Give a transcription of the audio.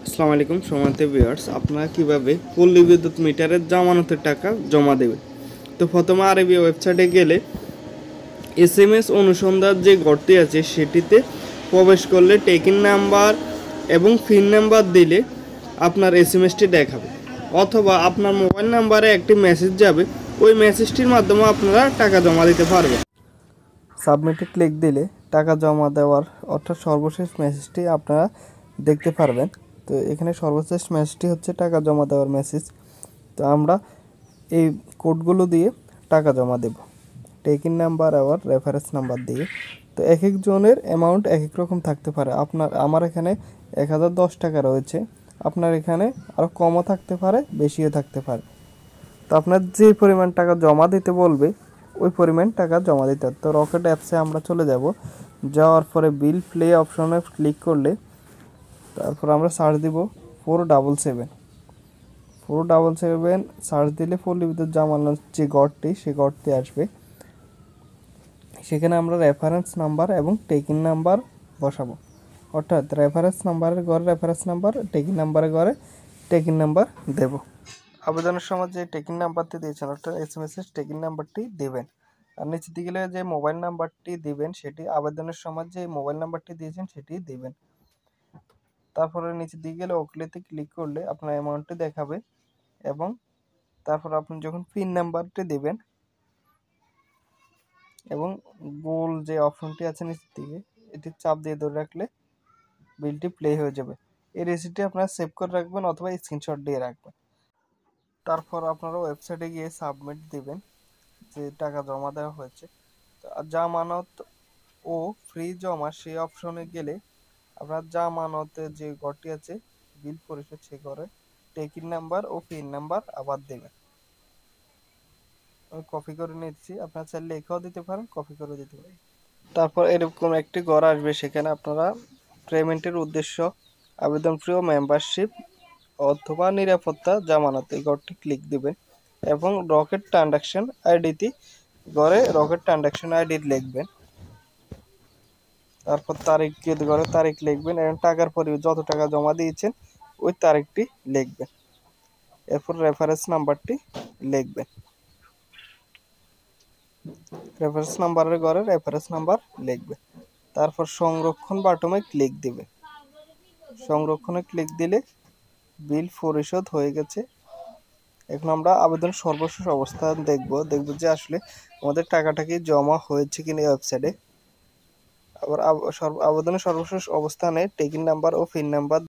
আসসালামু আলাইকুম সম্মানিত ভিউয়ার্স, আপনারা কিভাবে পল্লী বিদ্যুৎ মিটারের জামানতের টাকা জমা দেবেন। তো প্রথমে আরবি ওয়েবসাইটে গেলে এসএমএস অনুসন্ধান যে ঘরটি আছে সেটিতে প্রবেশ করলে টেকিং নাম্বার এবং পিন নাম্বার দিলে আপনার এসএমএসটি দেখাবে, অথবা আপনার মোবাইল নাম্বারে একটি মেসেজ যাবে। ওই মেসেজটির মাধ্যমে আপনারা টাকা জমা দিতে পারবেন। সাবমিটে ক্লিক দিলে টাকা জমা দেওয়ার অর্থাৎ সর্বশেষ মেসেজটি আপনারা দেখতে পারবেন। তো এখানে সর্বশেষ মেসেজটি হচ্ছে টাকা জমা দেওয়ার মেসেজ। তো আমরা এই কোডগুলো দিয়ে টাকা জমা দেব, টেকিং নাম্বার আবার রেফারেন্স নাম্বার দিয়ে। তো এক একজনের অ্যামাউন্ট এক এক রকম থাকতে পারে। আমার এখানে 1010 টাকা রয়েছে, আপনার এখানে আরও কমও থাকতে পারে, বেশিও থাকতে পারে। তো আপনার যে পরিমাণ টাকা জমা দিতে বলবে ওই পরিমাণ টাকা জমা দিতে হবে। তো রকেট অ্যাপসে আমরা চলে যাব, যাওয়ার পরে বিল প্লে অপশনে ক্লিক করলে তারপর আমরা সার্চ দিব 477 সার্চ দিলে পল্লী বিদ্যুৎ জামানোর যে গড়টি সেই গড়টি আসবে। সেখানে আমরা রেফারেন্স নাম্বার এবং টেকিং নাম্বার বসাবো, অর্থাৎ রেফারেন্স নাম্বারের ঘরে রেফারেন্স নাম্বার, টেকিং নাম্বারের ঘরে টেকিং নাম্বার দেব। আবেদনের সময় যে টেকিং নাম্বারটি দিয়েছেন অর্থাৎ এসএমএস এর টেকিং নাম্বারটি দেবেন। আর নিচে দিকে যে মোবাইল নাম্বারটি দিবেন সেটি আবেদনের সময় যে মোবাইল নাম্বারটি দিয়েছেন সেটি দিবেন। তারপরে নিচের দিকে গেলে ওকেতে ক্লিক করলে আপনার অ্যামাউন্টটি দেখাবে, এবং তারপর আপনি যখন পিন নাম্বারটি দেবেন এবং গোল যে অপশনটি আছে নিচের দিকে এটি চাপ দিয়ে ধরে রাখলে বিলটি প্লে হয়ে যাবে। এই রেসিপিটি আপনারা সেভ করে রাখবেন অথবা স্ক্রিনশট দিয়ে রাখবেন। তারপর আপনারা ওয়েবসাইটে গিয়ে সাবমিট দিবেন যে টাকা জমা দেওয়া হয়েছে। জামানত ও ফ্রি জমা সেই অপশনে গেলে আপনার জামানতের যে ঘরটি আছে বিল পরিশোধ সে ঘরে টেকিং নাম্বার ও পিন নাম্বার আবার দেবেন। আমি কপি করে নিচ্ছি, আপনারা চাইলে লেখাও দিতে পারেন, কপি করে দিতে পারেন। তারপর এরকম একটি ঘর আসবে, সেখানে আপনারা পেমেন্টের উদ্দেশ্য, আবেদন ফি ও মেম্বারশিপ অথবা নিরাপত্তা জামানত এই ঘরটি ক্লিক দিবেন এবং রকেট ট্রানজাকশন আইডিটি ঘরে রকেট ট্রানজাকশন আইডি লিখবেন। তারপর তারিখ ঘরে তারিখ লিখবেন এবং টাকার পরিমাণ যত টাকা জমা দিয়েছেন ওই তারিখটি লিখবেন। এরপর রেফারেন্স নাম্বারটি লিখবেন, রেফারেন্স নাম্বারের ঘরে রেফারেন্স নাম্বার লিখবেন। তারপর সংরক্ষণ বাটনে ক্লিক দিবে। সংরক্ষণে ক্লিক দিলে বিল পরিশোধ হয়ে গেছে। এখন আমরা আবেদনের সর্বশেষ অবস্থান দেখব যে আসলে আমাদের টাকাটা কি জমা হয়েছে কিনা এই ওয়েবসাইটে। আবার আবেদনের সর্বশেষ অবস্থানে টেকিং নাম্বার ও পিন নাম্বার